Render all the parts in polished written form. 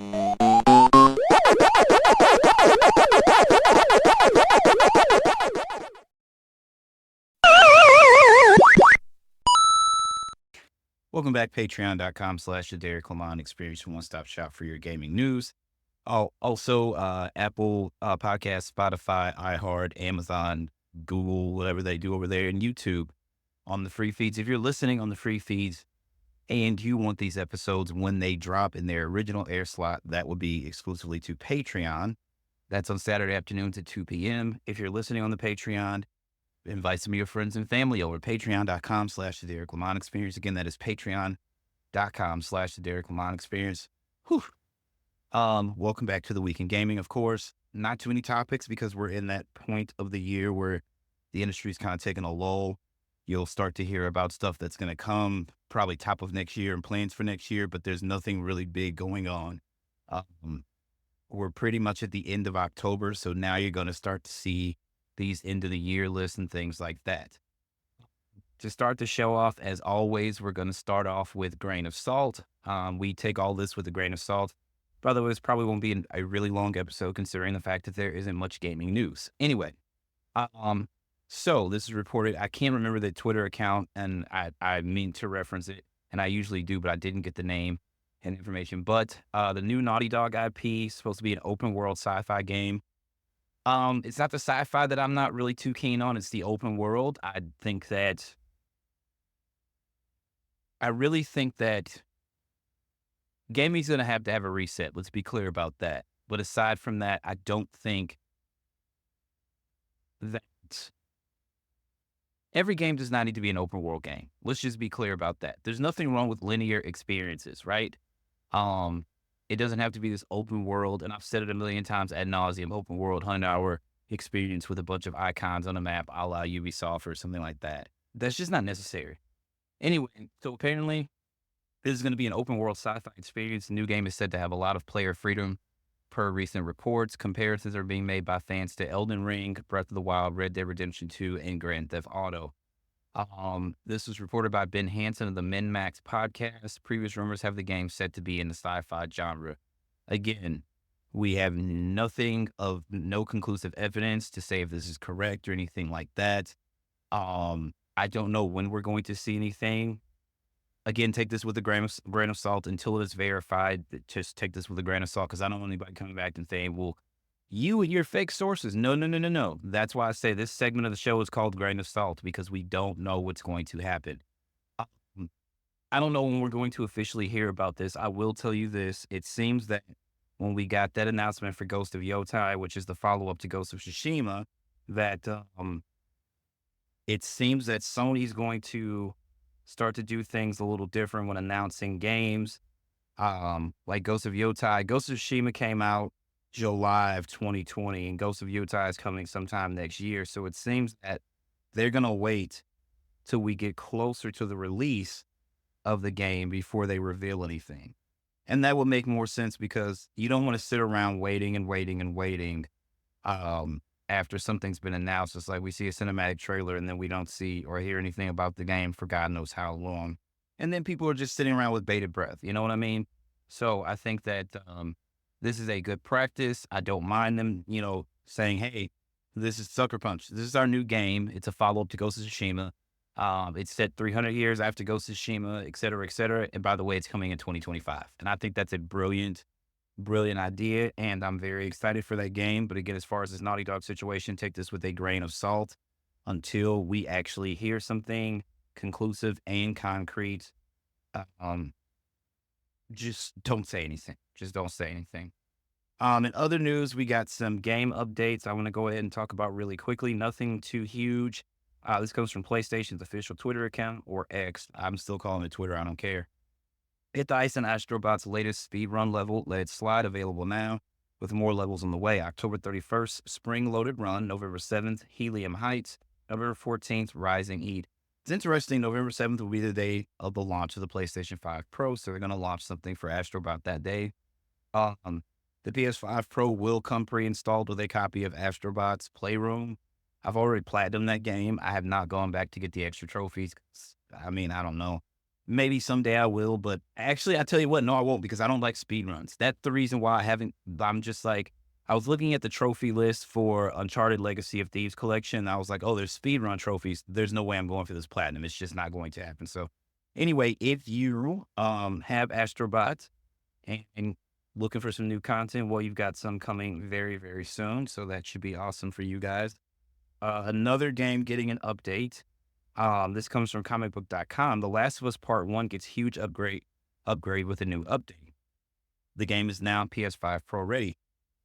Welcome back, patreon.com/the Derrick Lamon Experience, one-stop shop for your gaming news. Also, Apple Podcasts, Spotify, iHeart, Amazon, Google, whatever they do over there, and YouTube on the free feeds. If you're listening on the free feeds and you want these episodes when they drop in their original air slot, that would be exclusively to Patreon. That's on Saturday afternoons at 2 p.m. If you're listening on the Patreon, invite some of your friends and family over. Patreon.com/the Derrick Lamon Experience. Again, that is Patreon.com/the Derrick Lamon Experience. Whew. Welcome back to the Week in Gaming, of course. Not too many topics because we're in that point of the year where the industry's kind of taking a lull. You'll start to hear about stuff that's going to come probably top of next year and plans for next year, but there's nothing really big going on. We're pretty much at the end of October, so now you're going to start to see these end of the year lists and things like that. To start the show off, as always, we're going to start off with grain of salt. We take all this with a grain of salt. By the way, this probably won't be a really long episode considering the fact that there isn't much gaming news. Anyway, so this is reported. I can't remember the Twitter account, and I mean to reference it, and I usually do, but I didn't get the name and information. But the new Naughty Dog IP is supposed to be an open world sci-fi game. It's not the sci-fi that I'm not really too keen on. It's the open world. I really think that gaming's going to have a reset. Let's be clear about that. But aside from that, I don't think that every game does not need to be an open world game. Let's just be clear about that. There's nothing wrong with linear experiences, right? It doesn't have to be this open world, and I've said it a million times ad nauseum, open world 100-hour experience with a bunch of icons on a map a la Ubisoft or something like that. That's just not necessary. Anyway, so apparently this is going to be an open world sci-fi experience. The new game is said to have a lot of player freedom per recent reports. Comparisons are being made by fans to Elden Ring, Breath of the Wild, Red Dead Redemption 2, and Grand Theft Auto. This was reported by Ben Hansen of the MinMax podcast. Previous rumors have the game set to be in the sci-fi genre. Again, we have no conclusive evidence to say if this is correct or anything like that. I don't know when we're going to see anything. Again, take this with a grain of salt until it is verified. Just take this with a grain of salt because I don't want anybody coming back and saying, well, you and your fake sources. No. That's why I say this segment of the show is called Grain of Salt, because we don't know what's going to happen. I don't know when we're going to officially hear about this. I will tell you this. It seems that when we got that announcement for Ghost of Yotai, which is the follow-up to Ghost of Tsushima, that it seems that Sony's going to start to do things a little different when announcing games. Like Ghost of Yotai. Ghost of Tsushima came out July of 2020, and Ghost of Yotai is coming sometime next year. So it seems that they're going to wait till we get closer to the release of the game before they reveal anything. And that would make more sense because you don't want to sit around waiting after something's been announced. It's like we see a cinematic trailer and then we don't see or hear anything about the game for God knows how long. And then people are just sitting around with bated breath. You know what I mean? So I think that this is a good practice. I don't mind them, saying, hey, this is Sucker Punch. This is our new game. It's a follow-up to Ghost of Tsushima. It's set 300 years after Ghost of Tsushima, et cetera, et cetera. And by the way, it's coming in 2025. And I think that's a brilliant idea. And I'm very excited for that game. But again, as far as this Naughty Dog situation, take this with a grain of salt until we actually hear something conclusive and concrete. Just don't say anything. Just don't say anything. In other news, we got some game updates I want to go ahead and talk about really quickly. Nothing too huge. This comes from PlayStation's official Twitter account, or X. I'm still calling it Twitter. I don't care. Hit the Ice and AstroBot's latest speedrun level, Let It Slide, available now, with more levels on the way. October 31st, Spring Loaded Run. November 7th, Helium Heights. November 14th, Rising Heat. It's interesting, November 7th will be the day of the launch of the PlayStation 5 Pro, so they're going to launch something for AstroBot that day. The PS5 Pro will come pre-installed with a copy of AstroBot's Playroom. I've already platinumed that game. I have not gone back to get the extra trophies. I mean, I don't know. Maybe someday I will, but actually, I tell you what, no, I won't because I don't like speed runs. That's the reason why I haven't. I'm just like, I was looking at the trophy list for Uncharted Legacy of Thieves collection. And I was like, oh, there's speed run trophies. There's no way I'm going for this platinum. It's just not going to happen. So, anyway, if you have AstroBot and looking for some new content, well, you've got some coming very, very soon. So that should be awesome for you guys. Another game getting an update. This comes from comicbook.com. The Last of Us Part 1 gets huge upgrade with a new update. The game is now PS5 Pro ready.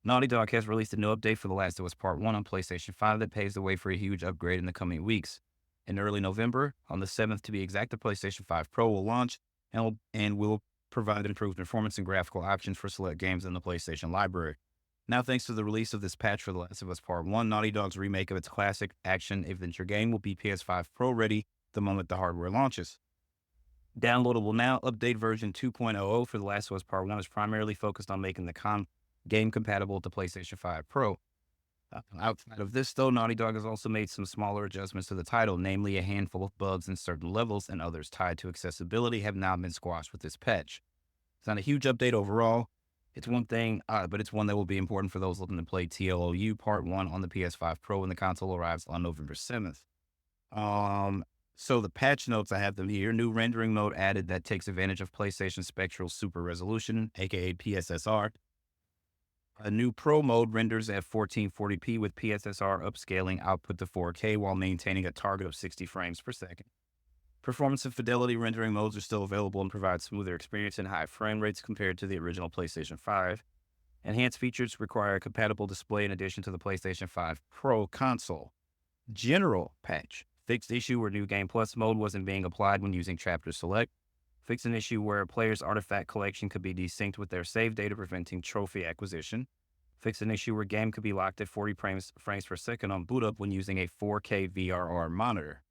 Naughty Dog has released a new update for The Last of Us Part 1 on PlayStation 5 that paves the way for a huge upgrade in the coming weeks. In early November, on the 7th to be exact, the PlayStation 5 Pro will launch and will provide improved performance and graphical options for select games in the PlayStation library. Now, thanks to the release of this patch for The Last of Us Part 1, Naughty Dog's remake of its classic action-adventure game will be PS5 Pro ready the moment the hardware launches. Downloadable now, update version 2.00 for The Last of Us Part 1 is primarily focused on making the game compatible with the PlayStation 5 Pro. Outside of this, though, Naughty Dog has also made some smaller adjustments to the title, namely a handful of bugs in certain levels and others tied to accessibility have now been squashed with this patch. It's not a huge update overall. It's one thing, but it's one that will be important for those looking to play TLOU Part 1 on the PS5 Pro when the console arrives on November 7th. So the patch notes, I have them here. New rendering mode added that takes advantage of PlayStation Spectral Super Resolution, aka PSSR. A new Pro mode renders at 1440p with PSSR upscaling output to 4K while maintaining a target of 60 frames per second. Performance and fidelity rendering modes are still available and provide smoother experience and high frame rates compared to the original PlayStation 5. Enhanced features require a compatible display in addition to the PlayStation 5 Pro console. General patch. Fixed issue where New Game Plus mode wasn't being applied when using Chapter Select. Fixed an issue where a player's artifact collection could be desynced with their save data, preventing trophy acquisition. Fixed an issue where game could be locked at 40 frames per second on boot up when using a 4K VRR monitor.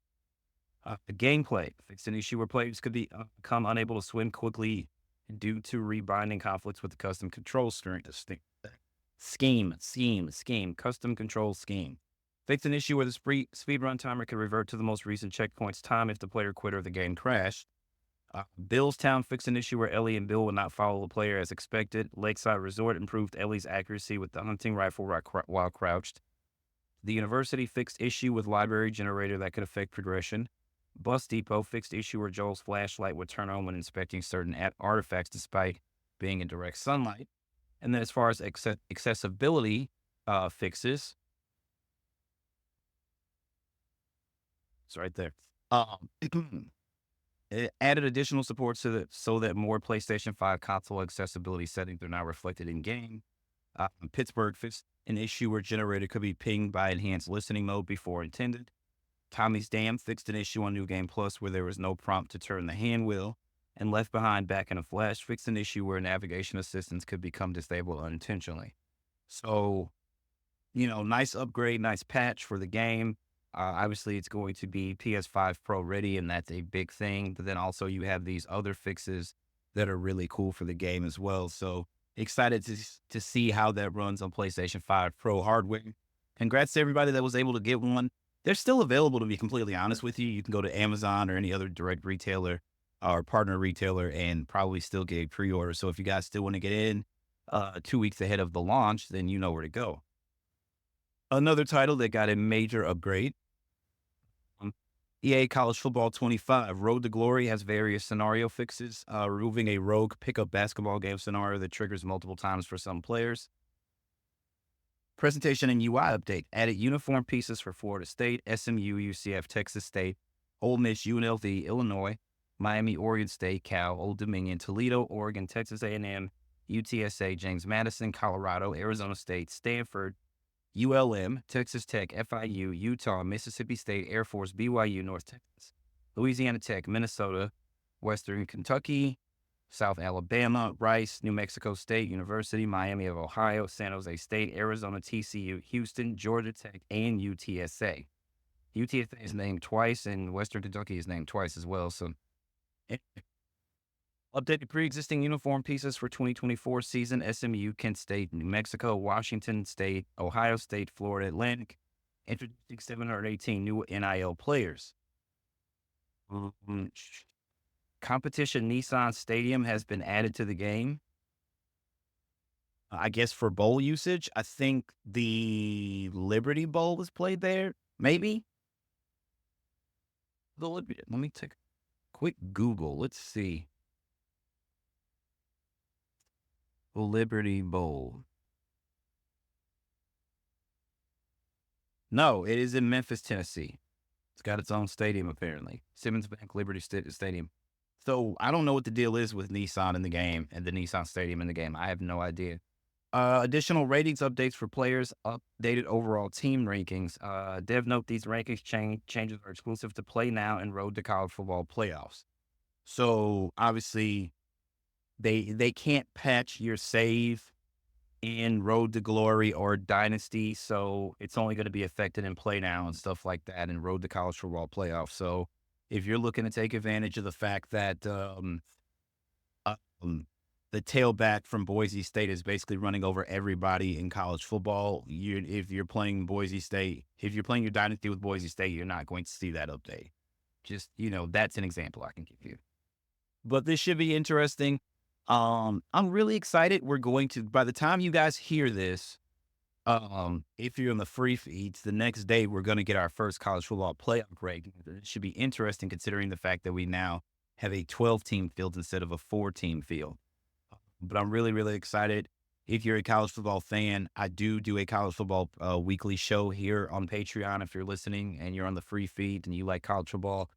Gameplay. Fixed an issue where players could become unable to swim quickly due to rebinding conflicts with the custom control scheme. Custom control scheme. Fixed an issue where the speedrun timer could revert to the most recent checkpoint's time if the player quit or the game crashed. Bill's Town fixed an issue where Ellie and Bill would not follow the player as expected. Lakeside Resort improved Ellie's accuracy with the hunting rifle while crouched. The University fixed issue with library generator that could affect progression. Bus Depot fixed issue where Joel's flashlight would turn on when inspecting certain artifacts despite being in direct sunlight. And then as far as accessibility fixes, it's right there. It added additional support so that more PlayStation 5 console accessibility settings are now reflected in game. Pittsburgh fixed an issue where generator could be pinged by enhanced listening mode before intended. Tommy's Dam fixed an issue on New Game Plus where there was no prompt to turn the hand wheel. And Left Behind Back in a Flash fixed an issue where navigation assistance could become disabled unintentionally. So, nice upgrade, nice patch for the game. Obviously, it's going to be PS5 Pro ready, and that's a big thing. But then also you have these other fixes that are really cool for the game as well. So excited to see how that runs on PlayStation 5 Pro hardware. Congrats to everybody that was able to get one. They're still available, to be completely honest with you. You can go to Amazon or any other direct retailer or partner retailer and probably still get a pre-order. So if you guys still want to get in 2 weeks ahead of the launch, then you know where to go. Another title that got a major upgrade. EA College Football 25. Road to Glory has various scenario fixes, removing a rogue pickup basketball game scenario that triggers multiple times for some players. Presentation and UI update. Added uniform pieces for Florida State, SMU, UCF, Texas State, Ole Miss, UNLV, Illinois, Miami, Oregon State, Cal, Old Dominion, Toledo, Oregon, Texas A&M, UTSA, James Madison, Colorado, Arizona State, Stanford, ULM, Texas Tech, FIU, Utah, Mississippi State, Air Force, BYU, North Texas, Louisiana Tech, Minnesota, Western Kentucky, South Alabama, Rice, New Mexico State University, Miami of Ohio, San Jose State, Arizona, TCU, Houston, Georgia Tech, and UTSA. UTSA is named twice, and Western Kentucky is named twice as well. So, updated pre-existing uniform pieces for 2024 season: SMU, Kent State, New Mexico, Washington State, Ohio State, Florida Atlantic. Introducing 718 new NIL players. competition Nissan Stadium has been added to the game. I guess for bowl usage. I think the Liberty Bowl was played there, maybe? Let me take a quick Google. Let's see. The Liberty Bowl. No, it is in Memphis, Tennessee. It's got its own stadium, apparently. Simmons Bank Liberty Stadium. So I don't know what the deal is with Nissan in the game and the Nissan Stadium in the game. I have no idea. Additional ratings updates for players, updated overall team rankings. Dev note these rankings changes are exclusive to Play Now and Road to College Football playoffs. So obviously, they can't patch your save in Road to Glory or Dynasty, so it's only going to be affected in Play Now and stuff like that in Road to College Football playoffs. So if you're looking to take advantage of the fact that the tailback from Boise State is basically running over everybody in college football, if you're playing Boise State, if you're playing your Dynasty with Boise State, you're not going to see that update. Just, that's an example I can give you. But this should be interesting. I'm really excited. We're going to, by the time you guys hear this, if you're in the free feeds, the next day we're going to get our first college football playoff ranking. It should be interesting considering the fact that we now have a 12-team field instead of a 4-team field. But I'm really, really excited. If you're a college football fan, I do a college football weekly show here on Patreon. If you're listening and you're on the free feed and you like college football,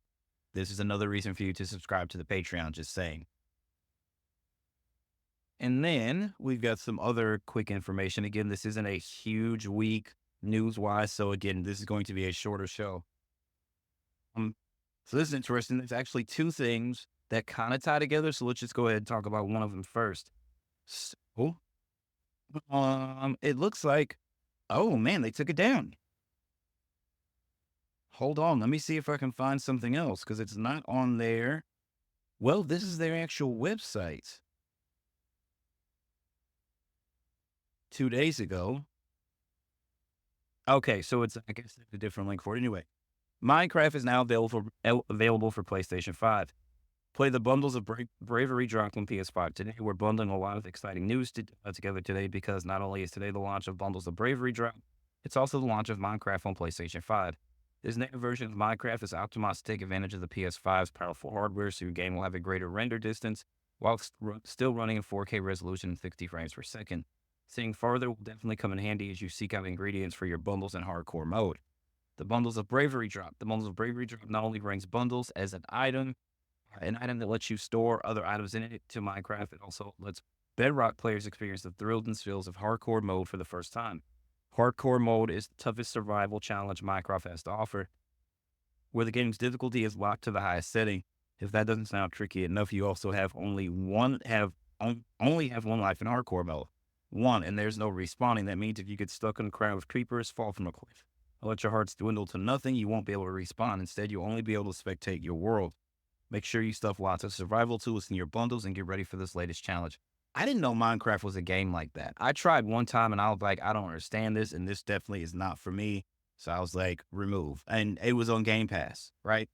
this is another reason for you to subscribe to the Patreon, just saying. And then we've got some other quick information. Again, this isn't a huge week news-wise, so again, this is going to be a shorter show. So this is interesting. There's actually two things that kind of tie together, so let's just go ahead and talk about one of them first. So, it looks like, oh man, they took it down. Hold on, let me see if I can find something else, because it's not on there. Well, this is their actual website. 2 days ago. Okay, so it's, I guess, a different link for it. Anyway, Minecraft is now available for PlayStation 5. Play the bundles of Bravery dropped on PS5 today. We're bundling a lot of exciting news together today because not only is today the launch of Bundles of Bravery drop, it's also the launch of Minecraft on PlayStation 5. This native version of Minecraft is optimized to take advantage of the PS5's powerful hardware, so your game will have a greater render distance while still running in 4K resolution and 60 frames per second. Seeing farther will definitely come in handy as you seek out ingredients for your bundles in hardcore mode. The Bundles of Bravery drop. The Bundles of Bravery drop not only brings bundles as an item that lets you store other items in it to Minecraft, it also lets Bedrock players experience the thrills and thrills of hardcore mode for the first time. Hardcore mode is the toughest survival challenge Minecraft has to offer, where the game's difficulty is locked to the highest setting. If that doesn't sound tricky enough, you also have only have one life in hardcore mode. One, and there's no respawning. That means if you get stuck in a crowd of creepers, fall from a cliff, or let your hearts dwindle to nothing, you won't be able to respawn. Instead, you'll only be able to spectate your world. Make sure you stuff lots of survival tools in your bundles and get ready for this latest challenge. I didn't know Minecraft was a game like that. I tried one time and I was like, I don't understand this, and this definitely is not for me. So I was like, remove. And it was on Game Pass, right?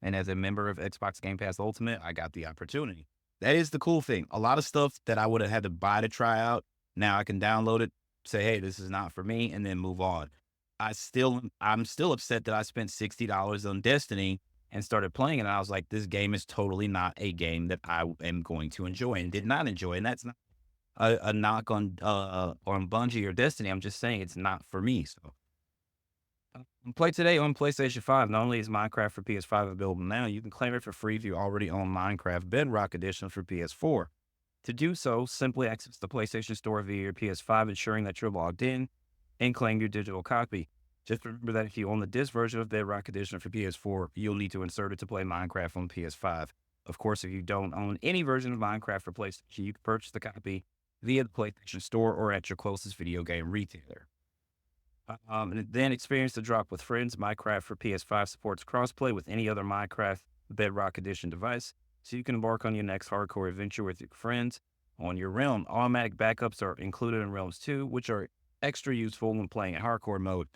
And as a member of Xbox Game Pass Ultimate, I got the opportunity. That is the cool thing. A lot of stuff that I would have had to buy to try out, now I can download it, say, hey, this is not for me, and then move on. I'm still upset that I spent $60 on Destiny and started playing it. And I was like, this game is totally not a game that I am going to enjoy, and did not enjoy. And that's not a knock on Bungie or Destiny. I'm just saying it's not for me. So play today on PlayStation 5. Not only is Minecraft for PS5 available now, you can claim it for free if you already own Minecraft Bedrock Edition for PS4. To do so, simply access the PlayStation Store via your PS5, ensuring that you're logged in, and claim your digital copy. Just remember that if you own the disc version of Bedrock Edition for PS4, you'll need to insert it to play Minecraft on PS5. Of course, if you don't own any version of Minecraft for PlayStation, you can purchase the copy via the PlayStation Store or at your closest video game retailer. And then experience the drop with friends. Minecraft for PS5 supports crossplay with any other Minecraft Bedrock Edition device, so you can embark on your next hardcore adventure with your friends on your realm. Automatic backups are included in Realms 2, which are extra useful when playing in hardcore mode.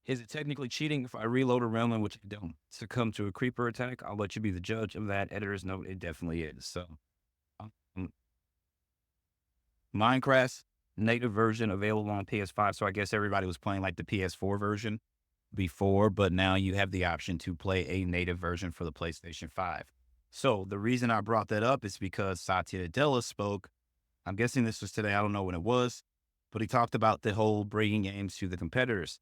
Is it technically cheating if I reload a realm in which I don't succumb to a creeper attack? I'll let you be the judge of that. Editor's note, it definitely is. So, um, Minecraft's native version available on PS5. So I guess everybody was playing like the PS4 version before, but now you have the option to play a native version for the PlayStation 5. So the reason I brought that up is because Satya Nadella spoke. I'm guessing this was today. I don't know when it was, but he talked about the whole bringing games to the competitors.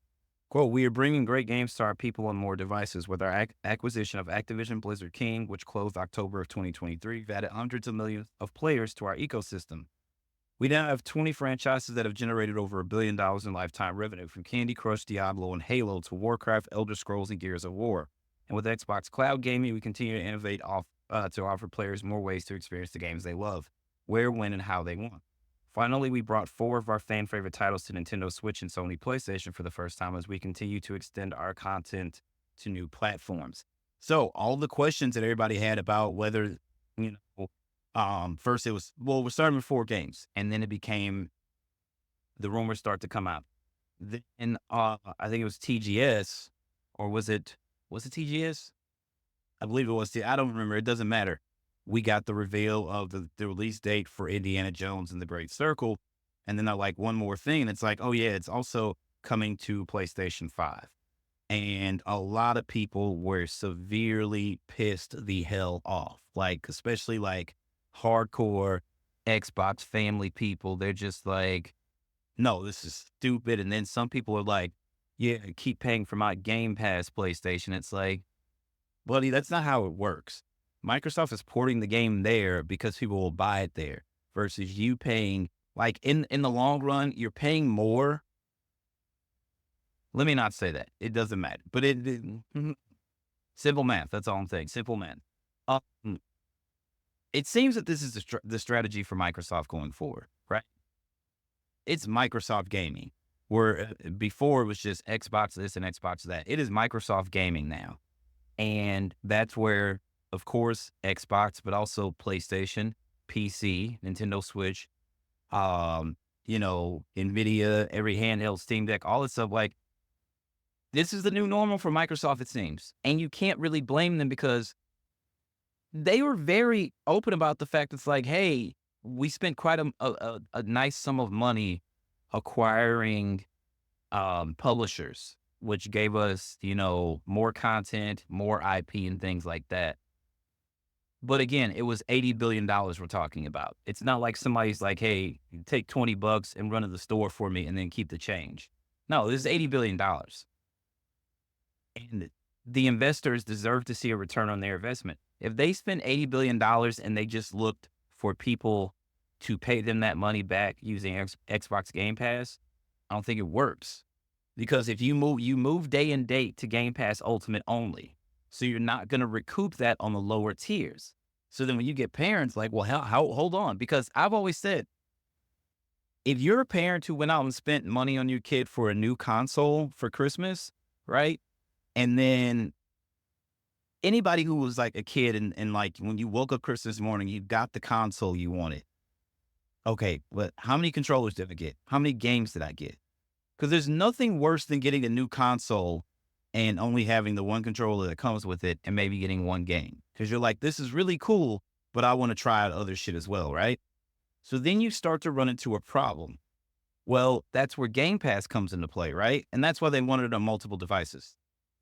Quote, we are bringing great games to our people on more devices with our acquisition of Activision Blizzard King, which closed October of 2023. We've added hundreds of millions of players to our ecosystem. We now have 20 franchises that have generated over $1 billion in lifetime revenue, from Candy Crush, Diablo, and Halo to Warcraft, Elder Scrolls, and Gears of War. And with Xbox Cloud Gaming, we continue to innovate to offer players more ways to experience the games they love, where, when, and how they want. Finally, we brought 4 of our fan-favorite titles to Nintendo Switch and Sony PlayStation for the first time as we continue to extend our content to new platforms. So all the questions that everybody had about whether, first it was, well, we're starting with 4 games, and then it became, the rumors start to come out. Then I think it was TGS, or was it TGS? I believe it was. I don't remember. It doesn't matter. We got the reveal of the release date for Indiana Jones and the Great Circle. And then they're like, one more thing. And it's like, oh yeah, it's also coming to PlayStation 5. And a lot of people were severely pissed the hell off. Like, especially like hardcore Xbox family people. They're just like, no, this is stupid. And then some people are like, yeah, keep paying for my Game Pass PlayStation. It's like, buddy, that's not how it works. Microsoft is porting the game there because people will buy it there versus you paying, like in the long run, you're paying more. Let me not say that. It doesn't matter. But simple math. That's all I'm saying. Simple math. It seems that this is the strategy for Microsoft going forward, right? It's Microsoft Gaming, where before it was just Xbox this and Xbox that. It is Microsoft Gaming now. And that's where, of course, Xbox, but also PlayStation, PC, Nintendo Switch, NVIDIA, every handheld, Steam Deck, all this stuff. Like, this is the new normal for Microsoft, it seems. And you can't really blame them because they were very open about the fact it's like, hey, we spent quite a nice sum of money acquiring publishers, which gave us, more content, more IP and things like that. But again, it was $80 billion we're talking about. It's not like somebody's like, hey, take $20 and run to the store for me and then keep the change. No, this is $80 billion. And the investors deserve to see a return on their investment. If they spend $80 billion and they just looked for people to pay them that money back using Xbox Game Pass, I don't think it works. Because if you move day and date to Game Pass Ultimate only. So you're not going to recoup that on the lower tiers. So then when you get parents like, well, hold on. Because I've always said, if you're a parent who went out and spent money on your kid for a new console for Christmas, right? And then anybody who was like a kid and like when you woke up Christmas morning, you got the console you wanted. Okay, but how many controllers did I get? How many games did I get? Because there's nothing worse than getting a new console and only having the one controller that comes with it and maybe getting one game. Because you're like, this is really cool, but I want to try out other shit as well, right? So then you start to run into a problem. Well, that's where Game Pass comes into play, right? And that's why they wanted it on multiple devices.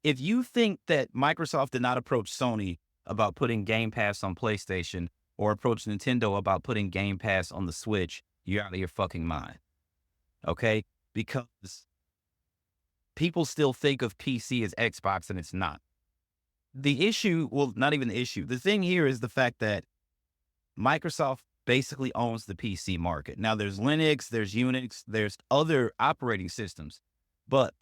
If you think that Microsoft did not approach Sony about putting Game Pass on PlayStation or approach Nintendo about putting Game Pass on the Switch, you're out of your fucking mind. Okay? Because people still think of PC as Xbox and it's not. The issue, well, not even the issue. The thing here is the fact that Microsoft basically owns the PC market. Now there's Linux, there's Unix, there's other operating systems, but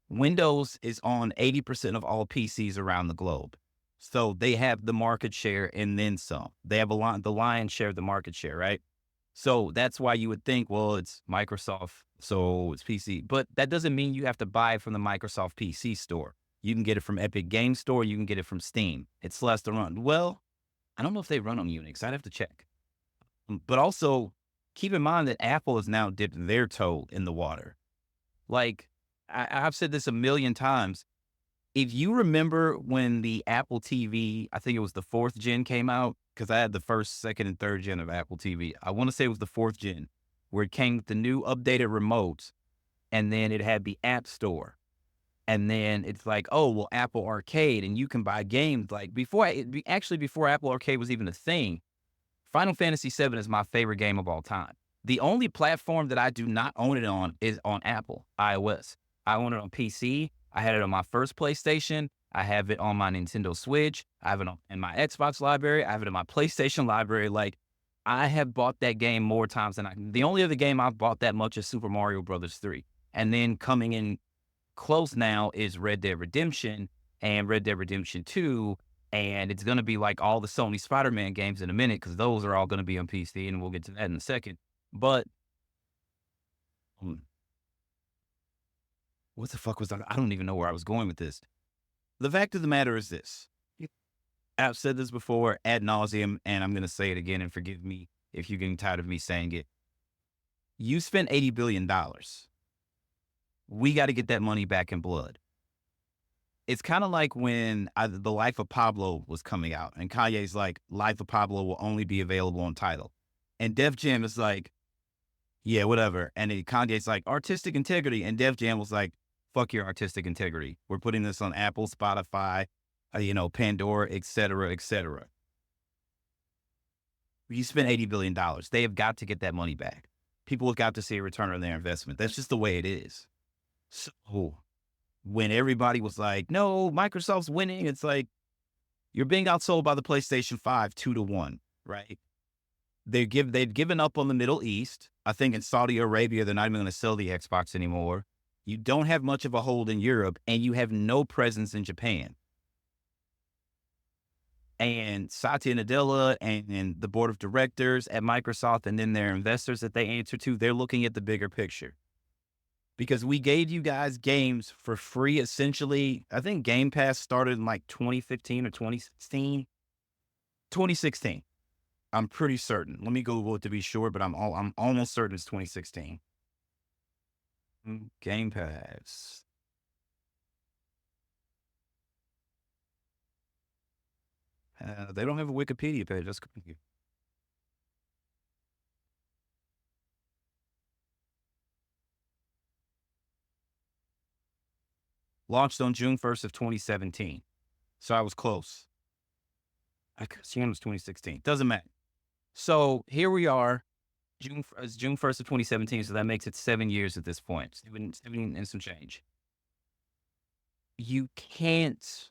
Windows is on 80% of all PCs around the globe. So they have the market share and then some. They have the lion's share of the market share, right? So that's why you would think, well, it's Microsoft, so it's PC. But that doesn't mean you have to buy it from the Microsoft PC store. You can get it from Epic Game Store. You can get it from Steam. It's less to run. Well, I don't know if they run on Unix. I'd have to check. But also, keep in mind that Apple has now dipped their toe in the water. Like, I've said this a million times. If you remember when the Apple TV, I think it was the 4th gen came out, because I had the 1st, 2nd, and 3rd gen of Apple TV. I want to say it was the 4th gen, where it came with the new updated remotes, and then it had the App Store. And then it's like, oh, well, Apple Arcade, and you can buy games. Like before Apple Arcade was even a thing, Final Fantasy VII is my favorite game of all time. The only platform that I do not own it on is on Apple iOS. I own it on PC. I had it on my first PlayStation. I have it on my Nintendo Switch. I have it in my Xbox library. I have it in my PlayStation library. Like, I have bought that game more times than the only other game I've bought that much is Super Mario Brothers 3. And then coming in close now is Red Dead Redemption and Red Dead Redemption 2. And it's going to be like all the Sony Spider-Man games in a minute, because those are all going to be on PC, and we'll get to that in a second. But what the fuck was I don't even know where I was going with this. The fact of the matter is this. I've said this before ad nauseum, and I'm going to say it again, and forgive me if you're getting tired of me saying it. You spent $80 billion. We got to get that money back in blood. It's kind of like when The Life of Pablo was coming out, and Kanye's like, Life of Pablo will only be available on Tidal. And Def Jam is like, yeah, whatever. And then Kanye's like, artistic integrity. And Def Jam was like, fuck your artistic integrity. We're putting this on Apple, Spotify, Pandora, et cetera, et cetera. You spent $80 billion. They have got to get that money back. People have got to see a return on their investment. That's just the way it is. So when everybody was like, no, Microsoft's winning, it's like, you're being outsold by the PlayStation 5 2-1, right? They've given up on the Middle East. I think in Saudi Arabia, they're not even going to sell the Xbox anymore. You don't have much of a hold in Europe, and you have no presence in Japan. And Satya Nadella and the board of directors at Microsoft, and then their investors that they answer to, they're looking at the bigger picture. Because we gave you guys games for free, essentially. I think Game Pass started in like 2015 or 2016. 2016. I'm pretty certain. Let me Google it to be sure, but I'm almost certain it's 2016. Game Pass. They don't have a Wikipedia page. That's coming. Launched on June 1st of 2017. So I was close. I could see it was 2016. Doesn't matter. So here we are, June 1st of 2017. So that makes it 7 years at this point. 7 and some change. You can't.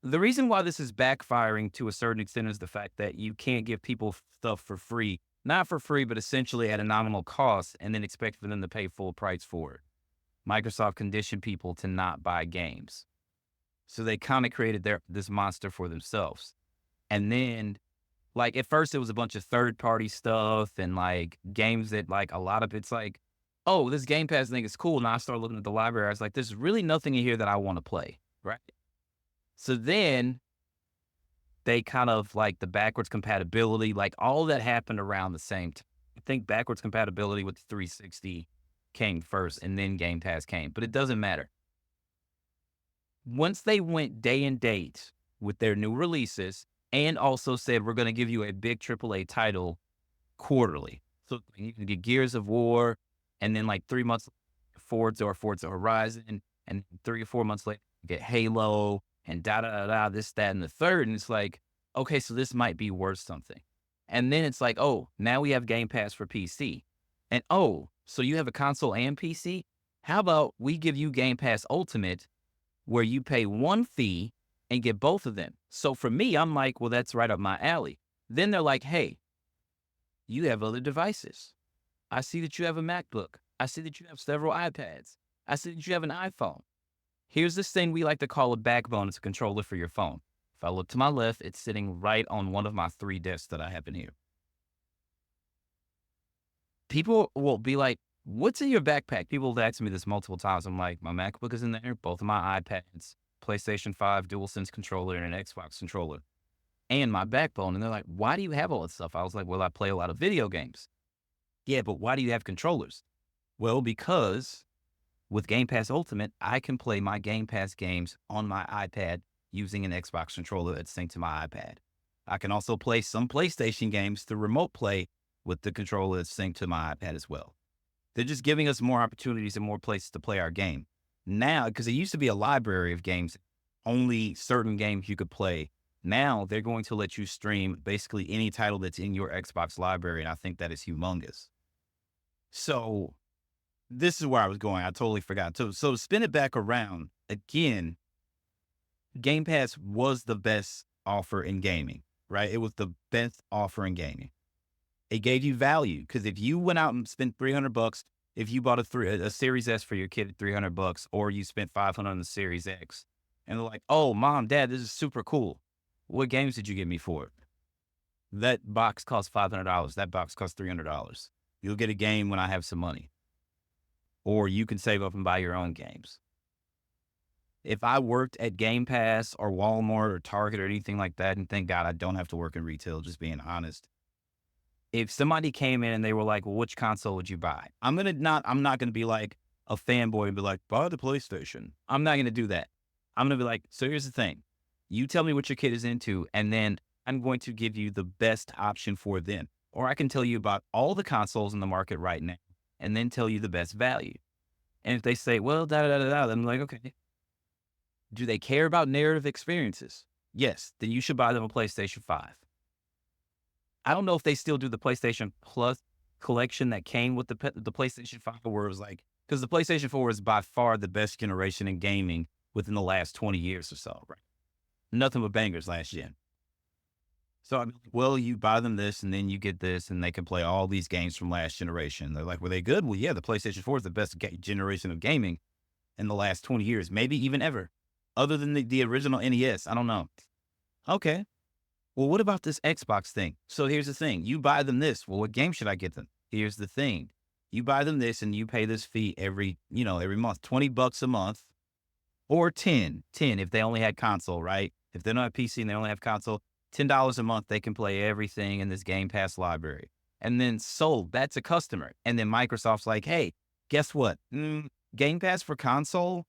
The reason why this is backfiring to a certain extent is the fact that you can't give people stuff for free. Not for free, but essentially at a nominal cost, and then expect for them to pay full price for it. Microsoft conditioned people to not buy games. So they kind of created this monster for themselves. And then, like, at first it was a bunch of third-party stuff and, like, games that, like, a lot of it's like, oh, this Game Pass thing is cool. Now I start looking at the library. I was like, there's really nothing in here that I want to play, right? So then they kind of, like, the backwards compatibility, like, all that happened around the same time. I think backwards compatibility with the 360 came first, and then Game Pass came. But it doesn't matter. Once they went day and date with their new releases, and also said, we're going to give you a big AAA title quarterly. So you can get Gears of War, and then like 3 months, Forza Horizon, and 3 or 4 months later, you get Halo, and this, that, and the third. And it's like, okay, so this might be worth something. And then it's like, oh, now we have Game Pass for PC. And oh, so you have a console and PC? How about we give you Game Pass Ultimate, where you pay one fee and get both of them? So for me, I'm like, well, that's right up my alley. Then they're like, hey, you have other devices. I see that you have a MacBook. I see that you have several iPads. I see that you have an iPhone. Here's this thing we like to call a backbone. It's a controller for your phone. If I look to my left, it's sitting right on one of my 3 desks that I have in here. People will be like, what's in your backpack? People have asked me this multiple times. I'm like, my MacBook is in there, both of my iPads, PlayStation 5 DualSense controller, and an Xbox controller, and my backbone. And they're like, why do you have all that stuff? I was like, well, I play a lot of video games. Yeah, but why do you have controllers? Well, because with Game Pass Ultimate, I can play my Game Pass games on my iPad using an Xbox controller that's synced to my iPad. I can also play some PlayStation games through remote play with the controller that's synced to my iPad as well. They're just giving us more opportunities and more places to play our game. Now, because it used to be a library of games, only certain games you could play. Now they're going to let you stream basically any title that's in your Xbox library, and I think that is humongous. So this is where I was going. I totally forgot. So to spin it back around, again, Game Pass was the best offer in gaming, right? It was the best offer in gaming. It gave you value because if you went out and spent $300, if you bought a Series S for your kid at $300, or you spent $500 on the Series X, and they're like, "Oh, Mom, Dad, this is super cool. What games did you get me for it?" That box costs $500. That box costs $300. You'll get a game when I have some money, or you can save up and buy your own games. If I worked at Game Pass or Walmart or Target or anything like that, and thank God I don't have to work in retail, just being honest. If somebody came in and they were like, "Well, which console would you buy?" I'm not going to be like a fanboy and be like, "Buy the PlayStation." I'm not going to do that. I'm going to be like, "So here's the thing. You tell me what your kid is into, and then I'm going to give you the best option for them. Or I can tell you about all the consoles in the market right now and then tell you the best value." And if they say, "Well, da-da-da-da-da," I'm like, okay. Do they care about narrative experiences? Yes. Then you should buy them a PlayStation 5. I don't know if they still do the PlayStation Plus collection that came with the PlayStation 5, where it was like, because the PlayStation 4 is by far the best generation in gaming within the last 20 years or so, right? Nothing but bangers last gen. So, I mean, well, you buy them this and then you get this and they can play all these games from last generation. They're like, were they good? Well, yeah, the PlayStation 4 is the best generation of gaming in the last 20 years, maybe even ever, other than the original NES. I don't know. Okay. Well, what about this Xbox thing? So here's the thing. You buy them this. Well, what game should I get them? Here's the thing. You buy them this and you pay this fee every month, $20 a month, or 10 if they only had console, right? If they don't have PC and they only have console, $10 a month, they can play everything in this Game Pass library. And then sold, that's a customer. And then Microsoft's like, "Hey, guess what? Game Pass for console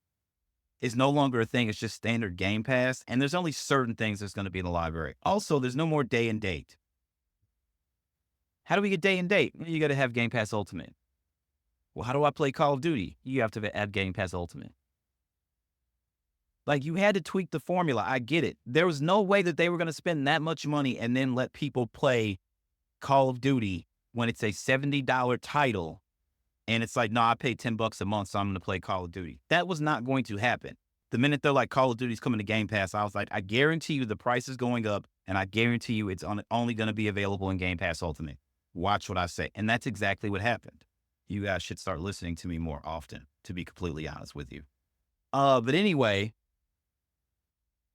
is no longer a thing. It's just standard Game Pass. And there's only certain things that's going to be in the library. Also, there's no more day and date." How do we get day and date? You got to have Game Pass Ultimate. Well, how do I play Call of Duty? You have to have Game Pass Ultimate. Like, you had to tweak the formula. I get it. There was no way that they were going to spend that much money and then let people play Call of Duty when it's a $70 title. And it's like, "No, I paid $10 a month, so I'm going to play Call of Duty." That was not going to happen. The minute they're like, Call of Duty's coming to Game Pass, I was like, I guarantee you the price is going up, and I guarantee you it's only going to be available in Game Pass Ultimate. Watch what I say. And that's exactly what happened. You guys should start listening to me more often, to be completely honest with you. But anyway,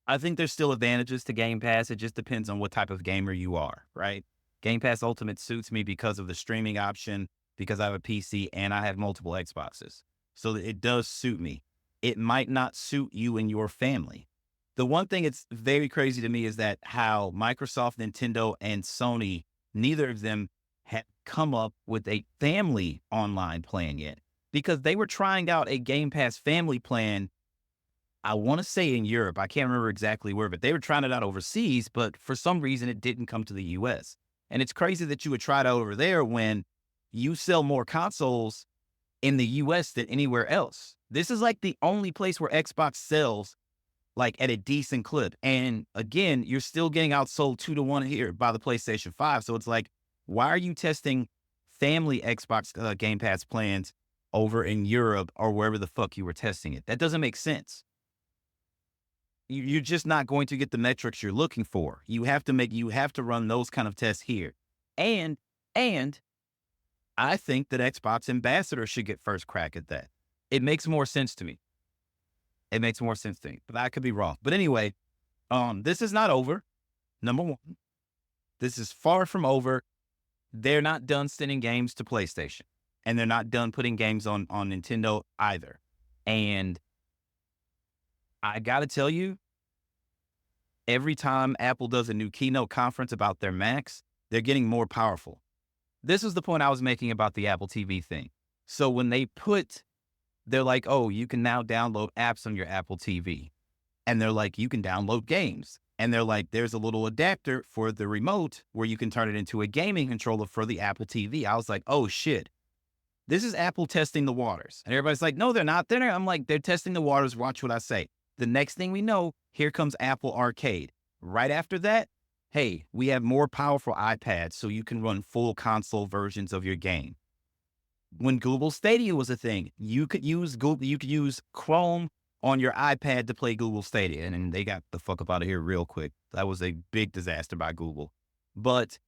I think there's still advantages to Game Pass. It just depends on what type of gamer you are, right? Game Pass Ultimate suits me because of the streaming option, because I have a PC and I have multiple Xboxes. So it does suit me. It might not suit you and your family. The one thing that's very crazy to me is that how Microsoft, Nintendo, and Sony, neither of them had come up with a family online plan yet, because they were trying out a Game Pass family plan, I want to say in Europe. I can't remember exactly where, but they were trying it out overseas, but for some reason it didn't come to the US. And it's crazy that you would try it out over there when you sell more consoles in the US than anywhere else. This is like the only place where Xbox sells like at a decent clip. And again, you're still getting outsold 2-1 here by the PlayStation 5. So it's like, why are you testing family Xbox Game Pass plans over in Europe or wherever the fuck you were testing it? That doesn't make sense. You're just not going to get the metrics you're looking for. You have to run those kind of tests here. And I think that Xbox Ambassador should get first crack at that. It makes more sense to me. But I could be wrong. But anyway, this is not over. Number one, this is far from over. They're not done sending games to PlayStation, and they're not done putting games on Nintendo either. And I got to tell you, every time Apple does a new keynote conference about their Macs, they're getting more powerful. This is the point I was making about the Apple TV thing. So when they put They're like, oh, you can now download apps on your Apple TV. And they're like, you can download games. And they're like, there's a little adapter for the remote where you can turn it into a gaming controller for the Apple TV. I was like, oh shit, this is Apple testing the waters. And everybody's like, no, they're not. I'm like, they're testing the waters. Watch what I say. The next thing we know, here comes Apple Arcade. Right after that, hey, we have more powerful iPads so you can run full console versions of your game. When Google Stadia was a thing, you could use Chrome on your iPad to play Google Stadia, and they got the fuck up out of here real quick. That was a big disaster by Google. But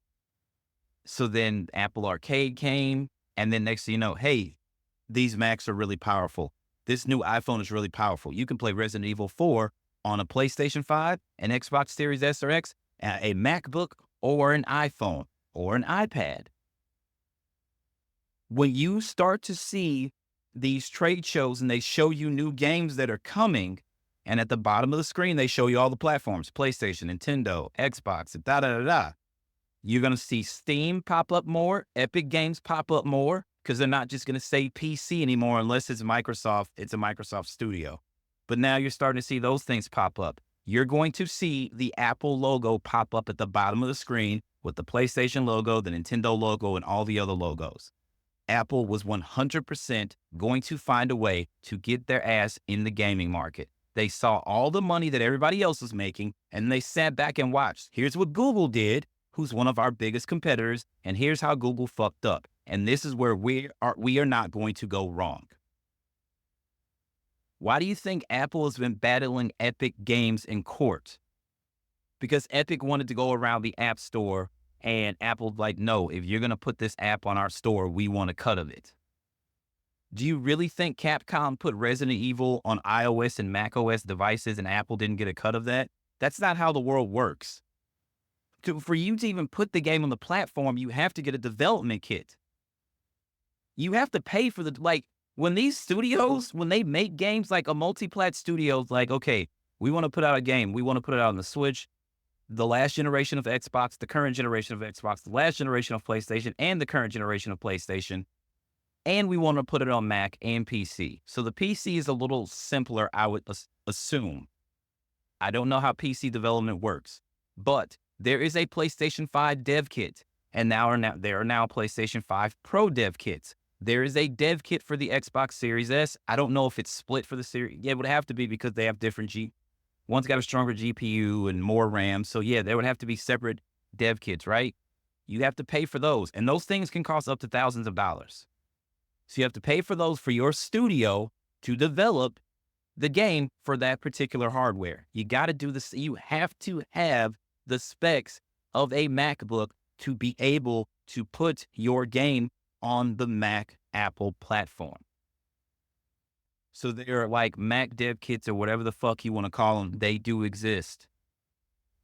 so then Apple Arcade came, and then next thing you know, hey, these Macs are really powerful. This new iPhone is really powerful. You can play Resident Evil 4 on a PlayStation 5, an Xbox Series S or X, a MacBook, or an iPhone, or an iPad. When you start to see these trade shows and they show you new games that are coming, and at the bottom of the screen, they show you all the platforms, PlayStation, Nintendo, Xbox, you're going to see Steam pop up more, Epic Games pop up more, because they're not just going to say PC anymore unless it's Microsoft. It's a Microsoft Studio. But now you're starting to see those things pop up. You're going to see the Apple logo pop up at the bottom of the screen with the PlayStation logo, the Nintendo logo, and all the other logos. Apple was 100% going to find a way to get their ass in the gaming market. They saw all the money that everybody else was making, and they sat back and watched. Here's what Google did, who's one of our biggest competitors, and here's how Google fucked up. And this is where we are not going to go wrong. Why do you think Apple has been battling Epic Games in court? Because Epic wanted to go around the App Store, and Apple's like, no, if you're going to put this app on our store, we want a cut of it. Do you really think Capcom put Resident Evil on iOS and macOS devices and Apple didn't get a cut of that? That's not how the world works. For you to even put the game on the platform, you have to get a development kit. You have to pay for when these studios, when they make games like a multi-plat studio, like, okay, we want to put out a game. We want to put it out on the Switch, the last generation of Xbox, the current generation of Xbox, the last generation of PlayStation, and the current generation of PlayStation. And we want to put it on Mac and PC. So the PC is a little simpler, I would assume. I don't know how PC development works, but there is a PlayStation 5 dev kit, and there are now PlayStation 5 Pro dev kits. There is a dev kit for the Xbox Series S. I don't know if it's split for the series. Yeah, it would have to be because they have different one's got a stronger GPU and more RAM. So yeah, there would have to be separate dev kits, right? You have to pay for those. And those things can cost up to thousands of dollars. So you have to pay for those for your studio to develop the game for that particular hardware. You got to do this. You have to have the specs of a MacBook to be able to put your game on the Mac Apple platform. So they're like Mac dev kits or whatever the fuck you want to call them. They do exist.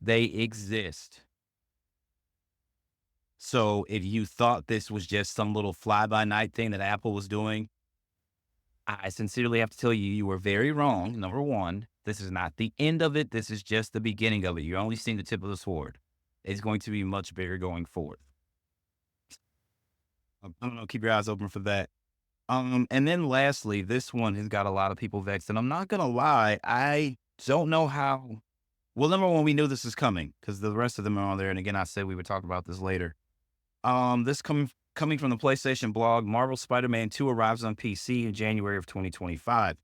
They exist. So if you thought this was just some little fly-by-night thing that Apple was doing, I sincerely have to tell you, you were very wrong. Number one, this is not the end of it. This is just the beginning of it. You're only seeing the tip of the sword. It's going to be much bigger going forward. I don't know. Keep your eyes open for that. And then lastly, this one has got a lot of people vexed. And I'm not going to lie. I don't know how. Well, number one, we knew this was coming because the rest of them are on there. And again, I said we would talk about this later. This coming from the PlayStation blog, Marvel Spider-Man 2 arrives on PC in January of 2025.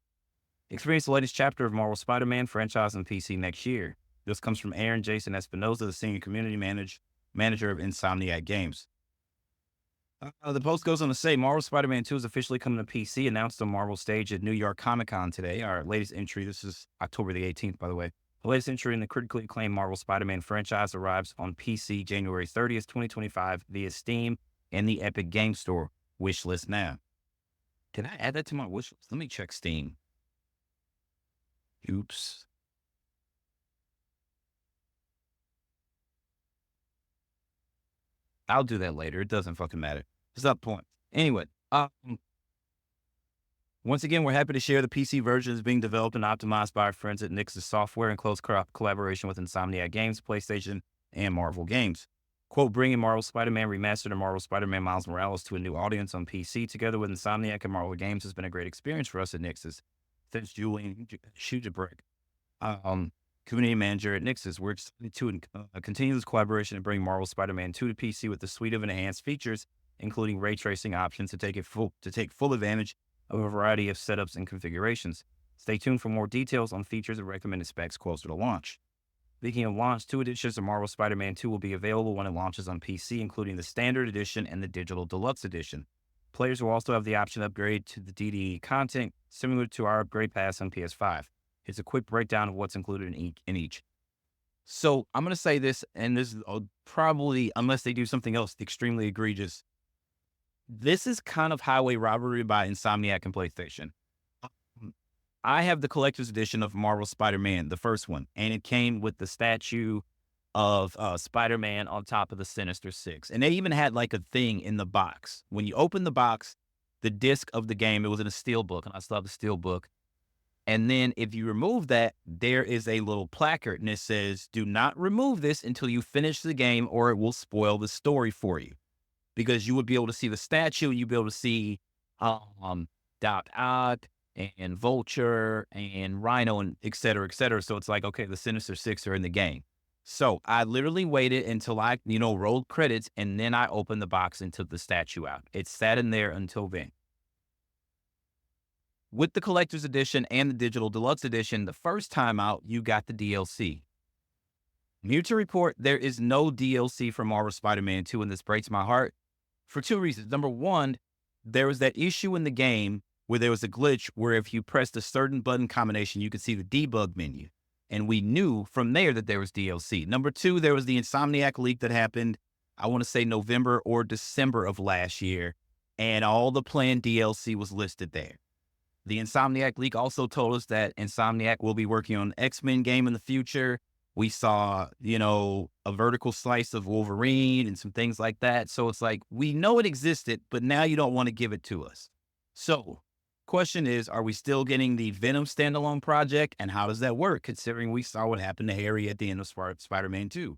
Experience the latest chapter of Marvel Spider-Man franchise on PC next year. This comes from Aaron Jason Espinoza, the senior community manager of Insomniac Games. The post goes on to say, Marvel Spider-Man 2 is officially coming to PC, announced on Marvel stage at New York Comic Con today. Our latest entry, this is October the 18th, by the way. The latest entry in the critically acclaimed Marvel Spider-Man franchise arrives on PC January 30th, 2025 via Steam and the Epic Game Store. Wishlist now. Did I add that to my wishlist? Let me check Steam. Oops. I'll do that later. It doesn't fucking matter. It's not the point. Anyway, once again, we're happy to share the PC version is being developed and optimized by our friends at Nix's Software in close collaboration with Insomniac Games, PlayStation, and Marvel Games. Quote, bringing Marvel Spider-Man Remastered and Marvel Spider-Man Miles Morales to a new audience on PC together with Insomniac and Marvel Games has been a great experience for us at Nix's. Thanks, Julian Schujabrick, community manager at Nix's. We're excited to continue this collaboration and bring Marvel Spider-Man 2 to PC with a suite of enhanced features, including ray tracing options to take full advantage of a variety of setups and configurations. Stay tuned for more details on features and recommended specs closer to launch. Speaking of launch, 2 editions of Marvel Spider-Man 2 will be available when it launches on PC, including the Standard Edition and the Digital Deluxe Edition. Players will also have the option to upgrade to the DDE content, similar to our upgrade pass on PS5. It's a quick breakdown of what's included in each. So I'm going to say this, and this is probably, unless they do something else extremely egregious, this is kind of highway robbery by Insomniac and PlayStation. I have the collector's edition of Marvel Spider-Man, the first one, and it came with the statue of Spider-Man on top of the Sinister Six. And they even had like a thing in the box. When you open the box, the disc of the game, it was in a steel book, and I still have the steel book. And then if you remove that, there is a little placard, and it says, do not remove this until you finish the game or it will spoil the story for you. Because you would be able to see the statue, you'd be able to see Doc Ock and Vulture and Rhino and et cetera, et cetera. So it's like, okay, the Sinister Six are in the game. So I literally waited until I, rolled credits, and then I opened the box and took the statue out. It sat in there until then. With the Collector's Edition and the Digital Deluxe Edition, the first time out, you got the DLC. New to report, there is no DLC for Marvel Spider-Man 2, and this breaks my heart for 2 reasons. Number one, there was that issue in the game where there was a glitch where if you pressed a certain button combination, you could see the debug menu. And we knew from there that there was DLC. Number two, there was the Insomniac leak that happened, I want to say November or December of last year, and all the planned DLC was listed there. The Insomniac leak also told us that Insomniac will be working on an X-Men game in the future. We saw, a vertical slice of Wolverine and some things like that. So it's like, we know it existed, but now you don't want to give it to us. So question is, are we still getting the Venom standalone project? And how does that work, considering we saw what happened to Harry at the end of Spider-Man 2?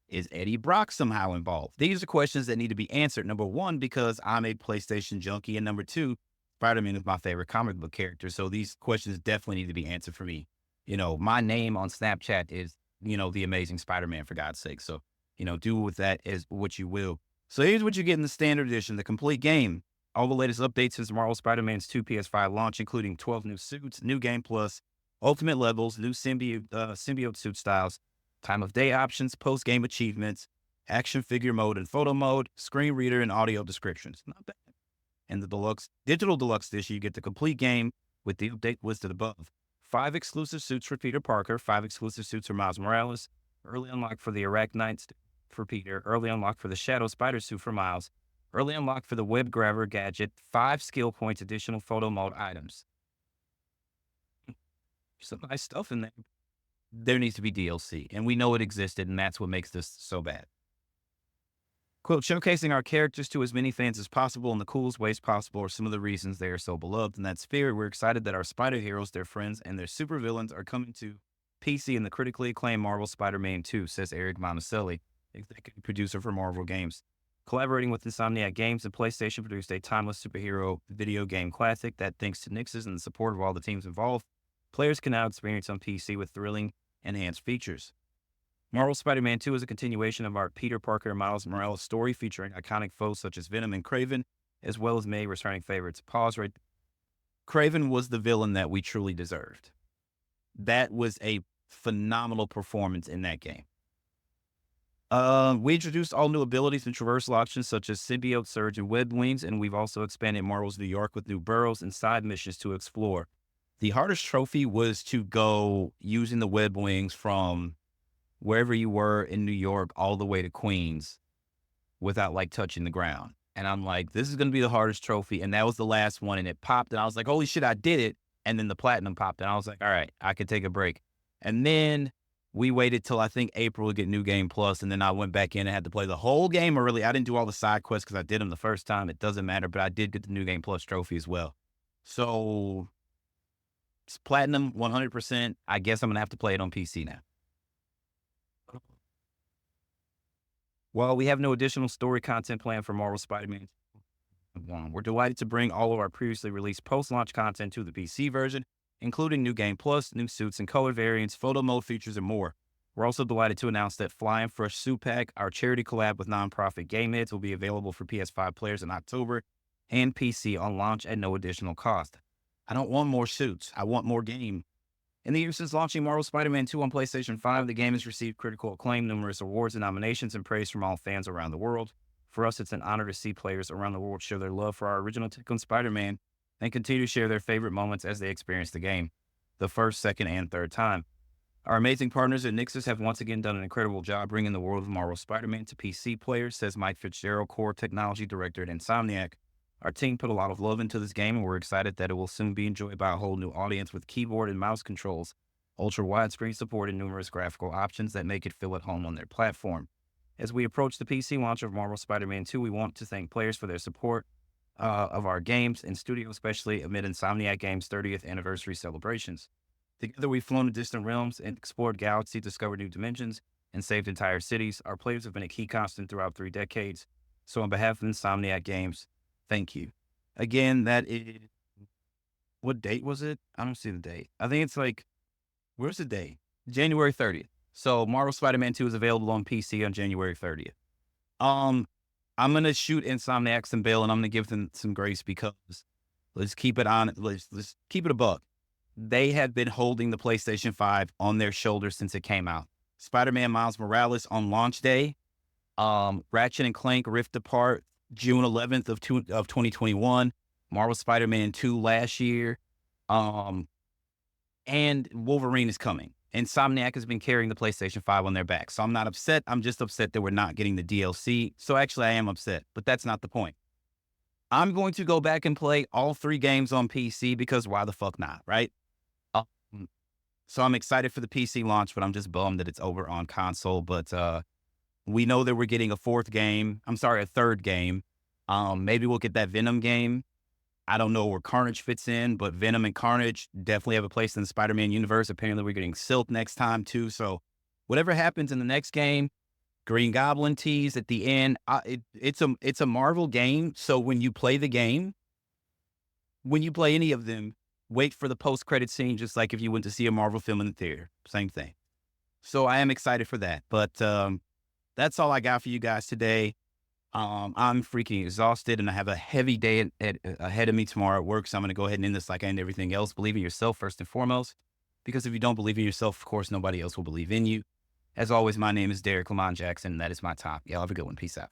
Is Eddie Brock somehow involved? These are questions that need to be answered. Number one, because I'm a PlayStation junkie. And number two, Spider-Man is my favorite comic book character. So these questions definitely need to be answered for me. My name on Snapchat is, the Amazing Spider-Man, for God's sake. So, do with that as what you will. So here's what you get in the Standard Edition, the complete game. All the latest updates since Marvel Spider-Man's 2 PS5 launch, including 12 new suits, new game plus, ultimate levels, new symbiote suit styles, time of day options, post-game achievements, action figure mode and photo mode, screen reader, and audio descriptions. Not bad. And the Digital Deluxe Edition, you get the complete game with the update listed above. 5 exclusive suits for Peter Parker, 5 exclusive suits for Miles Morales, early unlock for the Arachnite for Peter, early unlock for the Shadow Spider suit for Miles, early unlock for the Web Grabber gadget, 5 skill points, additional photo mode items. Some nice stuff in there. There needs to be DLC, and we know it existed, and that's what makes this so bad. Quote, showcasing our characters to as many fans as possible in the coolest ways possible are some of the reasons they are so beloved. In that spirit, we're excited that our spider heroes, their friends, and their supervillains are coming to PC in the critically acclaimed Marvel Spider-Man 2, says Eric Monticelli, executive producer for Marvel Games. Collaborating with Insomniac Games, the PlayStation produced a timeless superhero video game classic that, thanks to Nix's and the support of all the teams involved, players can now experience on PC with thrilling, enhanced features. Marvel Spider-Man 2 is a continuation of our Peter Parker and Miles Morales story, featuring iconic foes such as Venom and Kraven, as well as many returning favorites. Pause right. Kraven was the villain that we truly deserved. That was a phenomenal performance in that game. We introduced all new abilities and traversal options such as Symbiote, Surge, and Web Wings, and we've also expanded Marvel's New York with new boroughs and side missions to explore. The hardest trophy was to go using the Web Wings from wherever you were in New York all the way to Queens without touching the ground. And I'm like, this is going to be the hardest trophy. And that was the last one, and it popped, and I was like, holy shit, I did it. And then the platinum popped, and I was like, all right, I could take a break. And then we waited till I think April to get New Game Plus, and then I went back in and had to play the whole game. Or really, I didn't do all the side quests because I did them the first time. It doesn't matter, but I did get the New Game Plus trophy as well. So it's platinum 100%. I guess I'm going to have to play it on PC now. While we have no additional story content planned for Marvel Spider-Man 1, we're delighted to bring all of our previously released post-launch content to the PC version, including New Game Plus, new suits and color variants, photo mode features, and more. We're also delighted to announce that Flying Fresh Suit Pack, our charity collab with nonprofit Game Heads, will be available for PS5 players in October and PC on launch at no additional cost. I don't want more suits. I want more game. In the year since launching Marvel Spider-Man 2 on PlayStation 5, the game has received critical acclaim, numerous awards and nominations, and praise from all fans around the world. For us, it's an honor to see players around the world show their love for our original take on Spider-Man and continue to share their favorite moments as they experience the game, the first, second, and third time. Our amazing partners at Nixxes have once again done an incredible job bringing the world of Marvel Spider-Man to PC players, says Mike Fitzgerald, Core Technology Director at Insomniac. Our team put a lot of love into this game, and we're excited that it will soon be enjoyed by a whole new audience with keyboard and mouse controls, ultra widescreen support, and numerous graphical options that make it feel at home on their platform. As we approach the PC launch of Marvel Spider-Man 2, we want to thank players for their support of our games and studio, especially amid Insomniac Games' 30th anniversary celebrations. Together, we've flown to distant realms and explored galaxies, discovered new dimensions, and saved entire cities. Our players have been a key constant throughout 3 decades. So on behalf of Insomniac Games, thank you. Again, that is... What date was it? I don't see the date. I think it's like... Where's the date? January 30th. So Marvel Spider-Man 2 is available on PC on January 30th. I'm going to shoot Insomniac some bail, and I'm going to give them some grace because let's keep it on. Let's keep it a buck. They have been holding the PlayStation 5 on their shoulders since it came out. Spider-Man Miles Morales on launch day. Ratchet and Clank Rift Apart June 11th of 2021. Marvel Spider-Man 2 last year. And Wolverine is coming. Insomniac has been carrying the PlayStation 5 on their back. So I'm not upset. I'm just upset that we're not getting the DLC. So actually, I am upset, but that's not the point. I'm going to go back and play all 3 games on PC because why the fuck not, right? So I'm excited for the PC launch, but I'm just bummed that it's over on console. But we know that we're getting a 3rd game. Maybe we'll get that Venom game. I don't know where Carnage fits in, but Venom and Carnage definitely have a place in the Spider-Man universe. Apparently, we're getting Silk next time, too. So whatever happens in the next game, Green Goblin tease at the end, it's a Marvel game. So when you play the game, when you play any of them, wait for the post-credit scene, just like if you went to see a Marvel film in the theater. Same thing. So I am excited for that. But that's all I got for you guys today. I'm freaking exhausted, and I have a heavy day ahead of me tomorrow at work, so I'm going to go ahead and end this like I end everything else. Believe in yourself first and foremost, because if you don't believe in yourself, of course, nobody else will believe in you. As always, my name is Derrick Lamon Jackson, and that is my time. Y'all have a good one. Peace out.